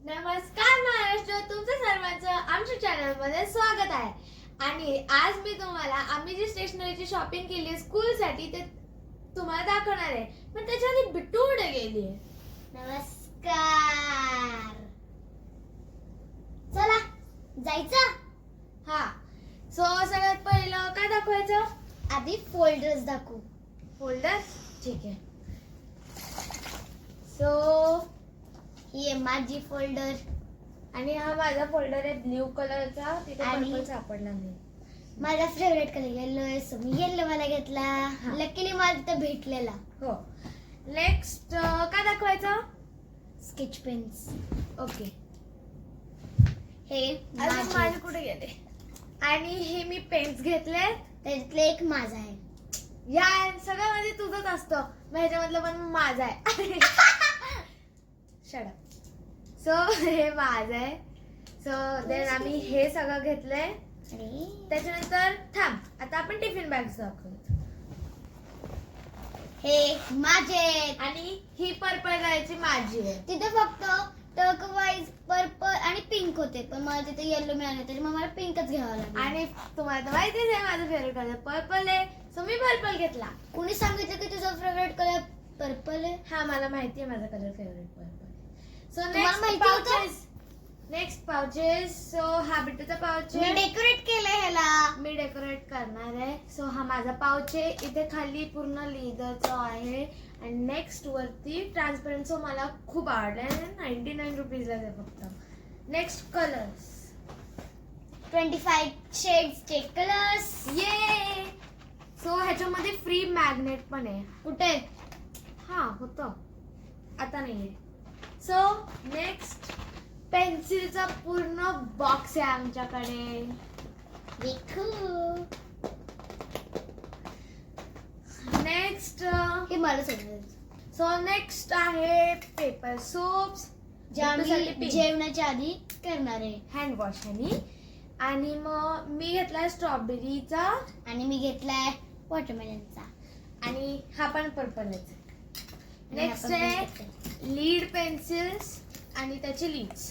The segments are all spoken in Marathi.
नमस्कार महाराष्ट्र, तुमचं सर्वांचं आमच्या चॅनलमध्ये स्वागत आहे. आणि आज मी तुम्हाला आम्ही जी स्टेशनरीची शॉपिंग केली आहे स्कूलसाठी ते तुम्हाला दाखवणार आहे. पण त्याच्या आधी बिट्टू कुठे गेली आहे? नमस्कार. चला जायचं. हा, सो सगळ्यात पहिलं काय दाखवायचं? आधी फोल्डर्स दाखवू. फोल्डर, ठीक आहे. सो ही आहे माझी फोल्डर आणि हा माझा फोल्डर आहे ब्ल्यू कलरचा. तिथे आणि- पर्पल सापडला नाही. माझा फेवरेट कलर येलो आहे, सो मी येलो वाला घेतला. हा. लकीली मला तर भेटलेला. हो, नेक्स्ट काय दाखवायचं? Sketch pens. ओके, हे अजून माझे कुठे गेले? आणि हे मी पेन्स घेतले. त्याच्यातले एक माझा आहे. या सगळ्यामध्ये तुझंच असतं, मग ह्याच्यामधलं पण माझं आहे. शट. सो हे माझं आहे. सो देन आम्ही हे सगळं घेतलंय. आणि त्याच्यानंतर थांब, आता आपण टिफिन बॅग्स दाखवू. हे माझे आहेत. आणि ही पर्पल कलरची माझी आहे. तिथे फक्त टर्कवाईज पर्पल आणि पिंक होते, पण मला तिथे येलो मिळाले तरी मग मला पिंकच घ्यावा लागला. आणि तुम्हाला तर माहितीच आहे माझं फेवरेट कलर पर्पल आहे, सो मी पर्पल घेतला. कुणी सांगितलं की तुझा फेवरेट कलर पर्पल आहे? हा, मला माहिती आहे माझा कलर फेवरेट पर्पल. सो तुम्हाला नेक्स्ट माहिती होतं? पाउचेस. Next pouches. सो हा बिट्टूचा पाउच मी आहे. डेकोरेट केलंय ह्याला. मी डेकोरेट करणार आहे. सो हा माझा पाउच आहे. इथे खाली पूर्ण लेदरचं आहे आणि नेक्स्ट वरती ट्रान्सपरंट. सो मला खूप आवडलं. 99 रुपीजला आहे फक्त. Next colours. 25 शेड्सचे कलर्स. ये. सो ह्याच्यामध्ये फ्री मॅग्नेट पण आहे. कुठे? हा, होतं, आता नाहीये. सो नेक्स्ट पेन्सिलचा पूर्ण बॉक्स आहे आमच्याकडे. देखो. नेक्स्ट. हे मला समजेल. सो नेक्स्ट आहे पेपर सोप्स, जे आम्ही जेवणाच्या आधी करणार आहे. हँड वॉश आणि मग मी घेतलाय स्ट्रॉबेरीचा आणि मी घेतलाय वॉटरमेलनचा. आणि हा पण पर्पलच. आणि नेक्स्ट आपण आहे पण लीड पेन्सिल्स आणि त्याचे leads.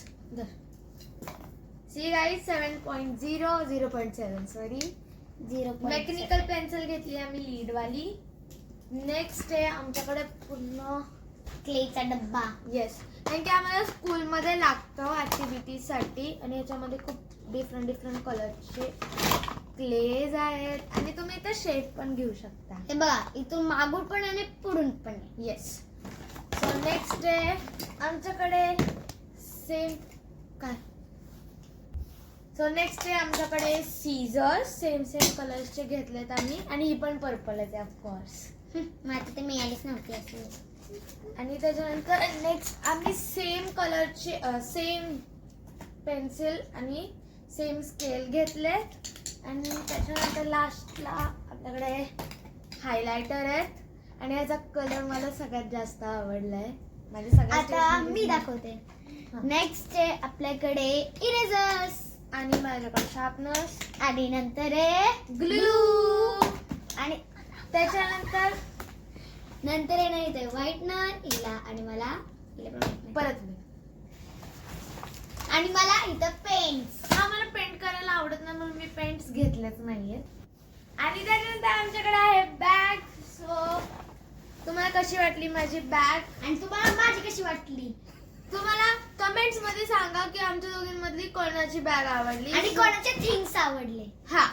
See guys 7.0 0.7 sorry 0.7. Mechanical pencil घेतली आम्ही लीड वाली. नेक्स्ट आहे आमच्याकडे पूर्ण क्लेचा डब्बा. येस, कारण की आम्हाला स्कूलमध्ये लागतं ॲक्टिव्हिटीजसाठी. आणि ह्याच्यामध्ये खूप डिफरंट कलरचे क्लेज आहेत आणि तुम्ही इथं शेप पण घेऊ शकता. हे बघा, इथून मागून पण आणि पुढून पण आहे. येस. सो नेक्स्ट आहे आमच्याकडे सेम काय. सो नेक्स्ट आहे आमच्याकडे सीझर्स. सेम कलर्सचे घेतलेत आम्ही. आणि ही पण पर्पल आहे ऑफकोर्स. मला ते मिळालीच नव्हती अशी. आणि त्याच्यानंतर नेक्स्ट आम्ही सेम कलरचे सेम पेन्सिल आणि सेम स्केल घेतलेत. आणि त्याच्यानंतर लास्टला आपल्याकडे हायलायटर आहेत. आणि याचा कलर मला सगळ्यात जास्त आवडलाय. माझे आता मी दाखवते. नेक्स्ट आहे आपल्याकडे इरेझर्स. आणि माझ्याकडे शार्पनर्स आणि नंतर आहे ग्लू. आणि त्याच्यानंतर नंतर आहे ना इथे व्हाईटनर हिला आणि मला हिला पण whitener. परत मी. आणि मला इथं पेन्स. हा, मला पेंट करायला आवडत नाही म्हणून मी पेंट्स घेतलेच नाहीये. आणि त्याच्यानंतर आमच्याकडे आहे बॅग. सो तुम्हाला कशी वाटली माझी बॅग? आणि तुम्हाला माझी कशी वाटली? तुम्हाला कमेंट्स मध्ये सांगा की आमच्या दोघींमधली कोणाची बॅग आवडली आणि कोणाचे थिंग्स आवडले. हा.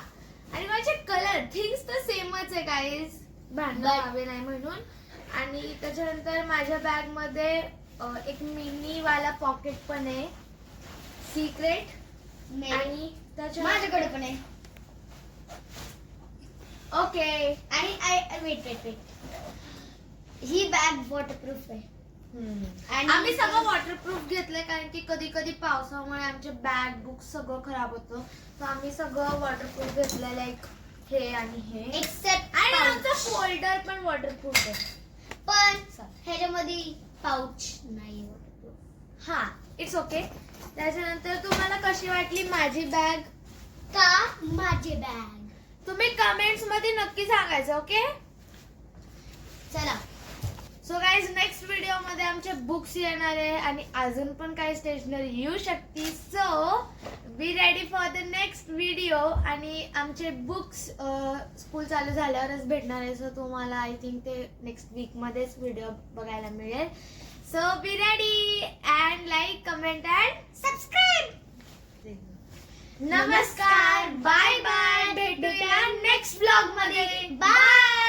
आणि माझे कलर थिंग्स तर सेमच आहे गाईज, भांडण व्हावे नाही म्हणून. आणि त्याच्यानंतर माझ्या बॅग मध्ये एक मिनी वाला पॉकेट पण आहे सिक्रेट. आणि माझ्याकडे पण आहे. ओके. आणि वेट ही बॅग वॉटरप्रूफ आहे. आणि आम्ही सगळं वॉटरप्रूफ घेतलंय कारण की कधी कधी पावसामुळे आमचे बॅग बुक सगळं खराब होतं. तर आम्ही सगळं वॉटरप्रूफ घेतलं, लाईक हे आणि हे. एक्सेप्ट आणि आमचा फोल्डर पण वॉटरप्रूफ आहे. पण ह्याच्यामध्ये पाऊच नाही वॉटरप्रूफ. हा, इट्स ओके. त्याच्यानंतर तुम्हाला कशी वाटली माझी बॅग? का माझी बॅग तुम्ही कमेंट्स मध्ये नक्की सांगायचं. ओके, चला. सो गाईज नेक्स्ट व्हिडिओमध्ये आमचे बुक्स येणार आहे आणि अजून पण काही स्टेशनरी येऊ शकते. So be ready for the next video. आणि आमचे बुक्स स्कूल चालू झाल्यावरच भेटणार आहे. सो तुम्हाला आय थिंक ते नेक्स्ट वीकमध्येच व्हिडिओ बघायला मिळेल. So be ready and like comment and subscribe. नमस्कार, बाय बाय. भेटूया नेक्स्ट ब्लॉग मध्ये. बाय.